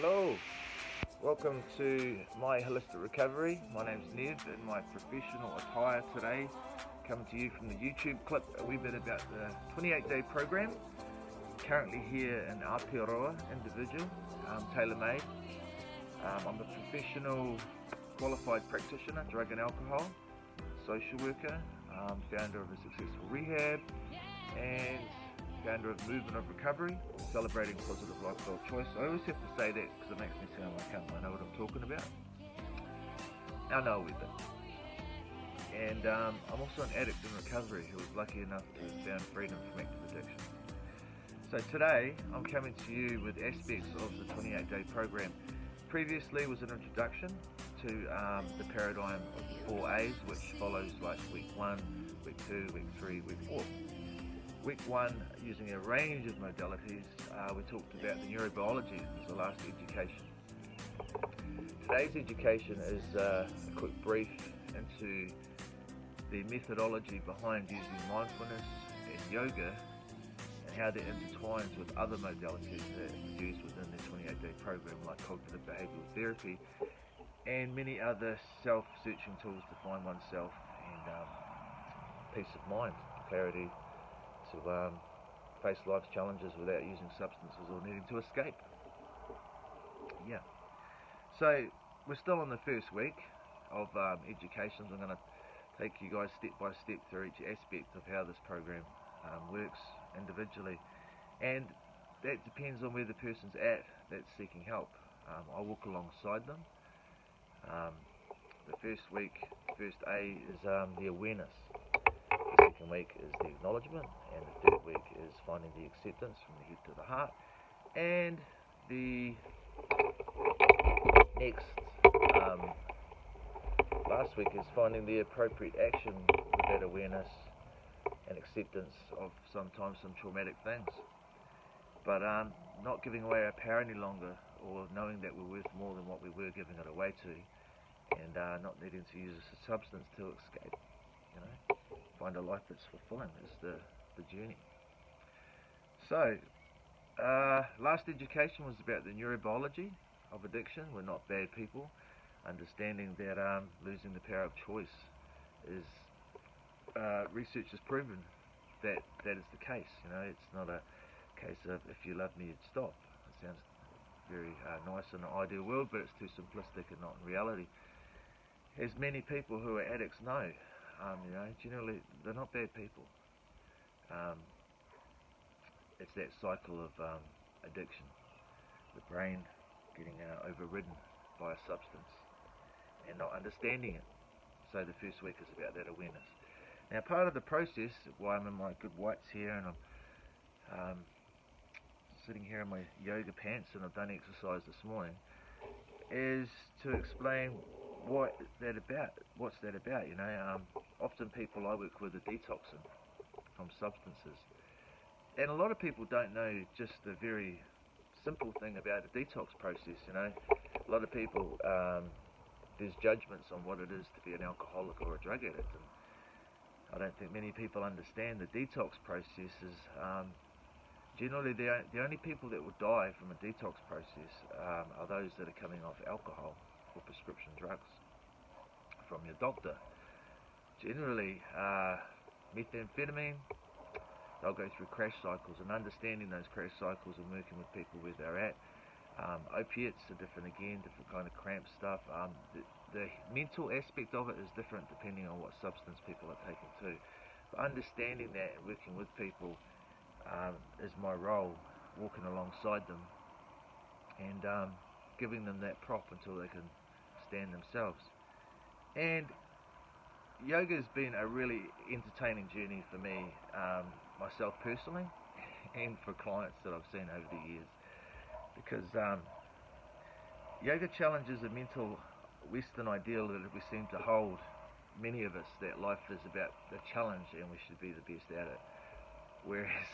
Hello, welcome to my holistic recovery. My name's Ned in my professional attire today, coming to you from the YouTube clip a wee bit about the 28-day program. Currently here in Aotearoa individual, tailor-made. I'm a professional qualified practitioner, drug and alcohol, social worker, founder of a successful Rehab, and founder of Movement of Recovery, celebrating positive lifestyle choice. I always have to say that because it makes me sound like I know what I'm talking about. I know a wee bit. And I'm also an addict in recovery who was lucky enough to have found freedom from active addiction. So today I'm coming to you with aspects of the 28-day program. Previously was an introduction to the paradigm of the 4 A's, which follows like week 1, week 2, week 3, week 4. Week 1, using a range of modalities, we talked about the neurobiology as the last education. Today's education is a quick brief into the methodology behind using mindfulness and yoga and how that intertwines with other modalities that are used within the 28-day program, like cognitive behavioural therapy and many other self-searching tools to find oneself and peace of mind, clarity, to face life's challenges without using substances or needing to escape. Yeah. So we're still on the first week of education. So I'm going to take you guys step by step through each aspect of how this program works individually, and that depends on where the person's at that's seeking help. I walk alongside them. The first week, first A is the awareness. The second week is the acknowledgement, and the third week is finding the acceptance from the head to the heart, and the next last week is finding the appropriate action with that awareness and acceptance of sometimes some traumatic things, but not giving away our power any longer, or knowing that we're worth more than what we were giving it away to, and not needing to use a substance to escape, find a life that's fulfilling is the journey. So last education was about the neurobiology of addiction. We're not bad people. Understanding that losing the power of choice is research has proven that is the case. It's not a case of if you love me you'd stop. It sounds very nice in an ideal world, but it's too simplistic and not in reality. As many people who are addicts know, generally they're not bad people. It's that cycle of addiction, the brain getting overridden by a substance and not understanding it. So the first week is about that awareness. Now, part of the process, why I'm in my good whites here and I'm sitting here in my yoga pants and I've done exercise this morning, is to explain what's that about. Often people I work with are detoxing from substances, and a lot of people don't know just the very simple thing about the detox process. A lot of people, there's judgments on what it is to be an alcoholic or a drug addict, and I don't think many people understand the detox process is generally the only people that will die from a detox process are those that are coming off alcohol or prescription drugs from your doctor. Generally, methamphetamine, they'll go through crash cycles, and understanding those crash cycles and working with people where they're at. Opiates are different again, different kind of cramp stuff. The mental aspect of it is different depending on what substance people are taking too. But understanding that and working with people is my role, walking alongside them and giving them that prop until they can stand themselves. And yoga's been a really entertaining journey for me, myself personally, and for clients that I've seen over the years, because yoga challenges a mental Western ideal that we seem to hold, many of us, that life is about the challenge and we should be the best at it, whereas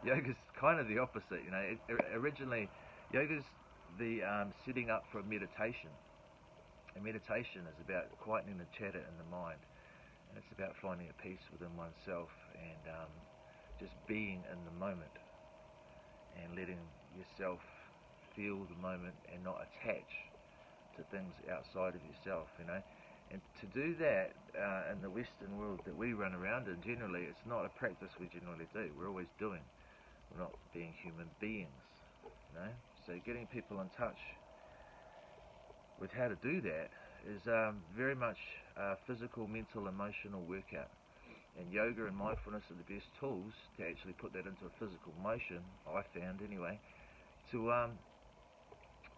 yoga's kind of the opposite. Originally yoga's the setting up for meditation, and meditation is about quietening the chatter in the mind, and it's about finding a peace within oneself and just being in the moment and letting yourself feel the moment and not attach to things outside of yourself, you know. And to do that in the Western world that we run around in, generally, it's not a practice we generally do. We're always doing. We're not being human beings, you know. So getting people in touch with how to do that is very much physical, mental, emotional workout. And yoga and mindfulness are the best tools to actually put that into a physical motion, I found anyway, to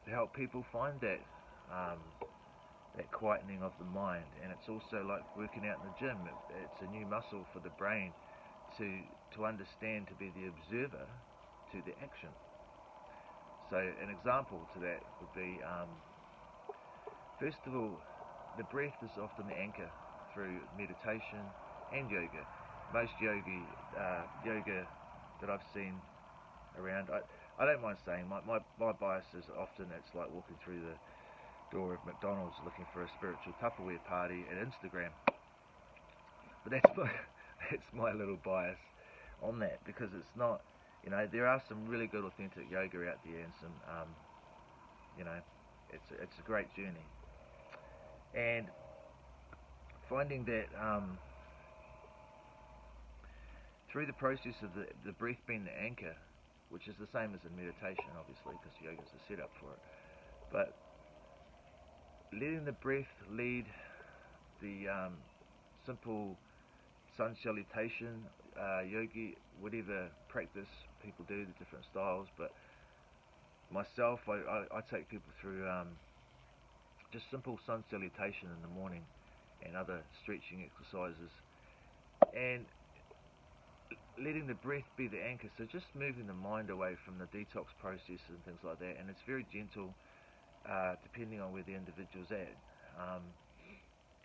help people find that that quietening of the mind. And it's also like working out in the gym. It's a new muscle for the brain to understand, to be the observer to the action. So an example to that would be, first of all, the breath is often the anchor through meditation and yoga. Most yoga that I've seen around, I don't mind saying, my bias is often it's like walking through the door of McDonald's looking for a spiritual Tupperware party at Instagram. But that's my little bias on that, because it's not, you know, there are some really good authentic yoga out there, and some, you know, it's a great journey. And finding that through the process of the breath being the anchor, which is the same as in meditation, obviously, because yoga is the setup for it, but letting the breath lead the simple sun salutation, yogi, whatever practice people do, the different styles. But myself, I take people through just simple sun salutation in the morning and other stretching exercises, and letting the breath be the anchor. So just moving the mind away from the detox process and things like that, and it's very gentle depending on where the individual's at,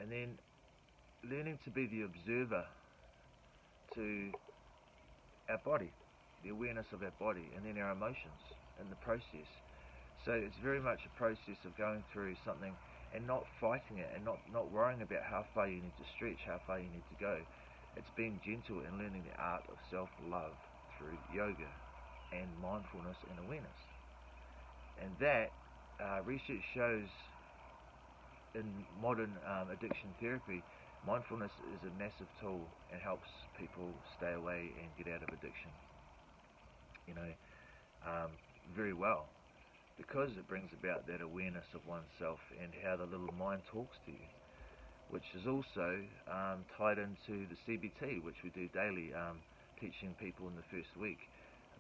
and then learning to be the observer to our body, the awareness of our body, and then our emotions in the process. So it's very much a process of going through something and not fighting it, and not worrying about how far you need to stretch, how far you need to go. It's being gentle and learning the art of self-love through yoga and mindfulness and awareness. And that research shows in modern addiction therapy, mindfulness is a massive tool and helps people stay away and get out of addiction, you know, very well, because it brings about that awareness of oneself and how the little mind talks to you, which is also tied into the CBT, which we do daily, teaching people in the first week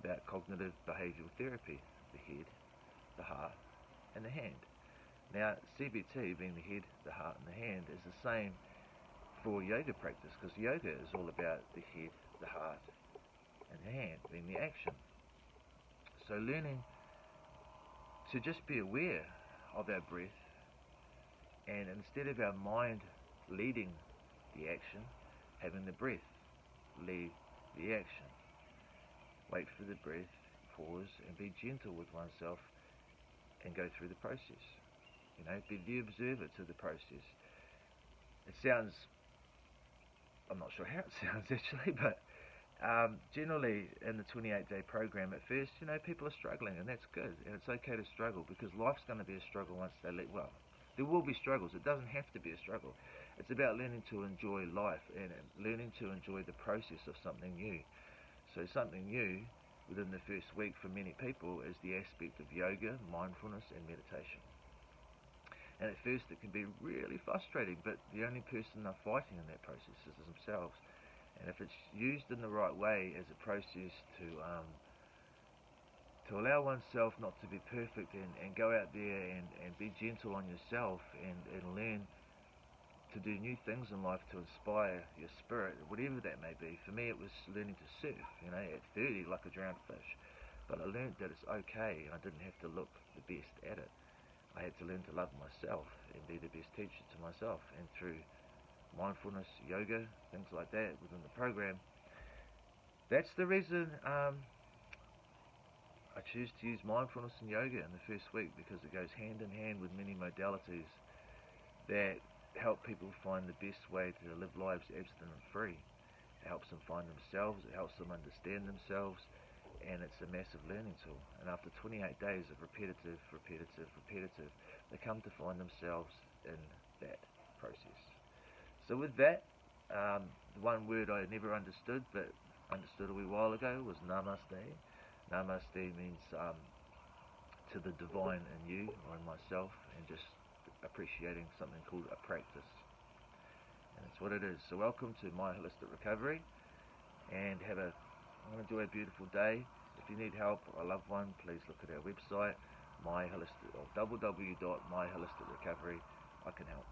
about cognitive behavioural therapy, the head, the heart, and the hand. Now, CBT, being the head, the heart, and the hand, is the same for yoga practice, because yoga is all about the head, the heart, and the hand, being the action. So learning to just be aware of our breath, and instead of our mind leading the action, having the breath lead the action. Wait for the breath, pause, and be gentle with oneself and go through the process. You know, be the observer to the process. It sounds, I'm not sure how it sounds actually, but generally in the 28-day program, at first, you know, people are struggling, and that's good, and it's okay to struggle, because life's going to be a struggle once they let, well, there will be struggles. It doesn't have to be a struggle. It's about learning to enjoy life and learning to enjoy the process of something new. So something new within the first week for many people is the aspect of yoga, mindfulness, and meditation. And at first it can be really frustrating, but the only person they're fighting in that process is themselves. And if it's used in the right way as a process to allow oneself not to be perfect, and go out there and be gentle on yourself, and learn to do new things in life to inspire your spirit, whatever that may be. For me, it was learning to surf, you know, at 30 like a drowned fish. But I learned that it's okay, and I didn't have to look the best at it. I had to learn to love myself and be the best teacher to myself. And through mindfulness, yoga, things like that within the program, that's the reason I choose to use mindfulness and yoga in the first week, because it goes hand in hand with many modalities that help people find the best way to live lives abstinent free. It helps them find themselves, it helps them understand themselves, and it's a massive learning tool. And after 28 days of repetitive, they come to find themselves in that process. So with that, the one word I never understood, but understood a wee while ago, was namaste. Namaste means to the divine in you or in myself, and just appreciating something called a practice. And that's what it is. So welcome to My Holistic Recovery, and enjoy a beautiful day. If you need help or a loved one, please look at our website, www.myholisticrecovery. I can help.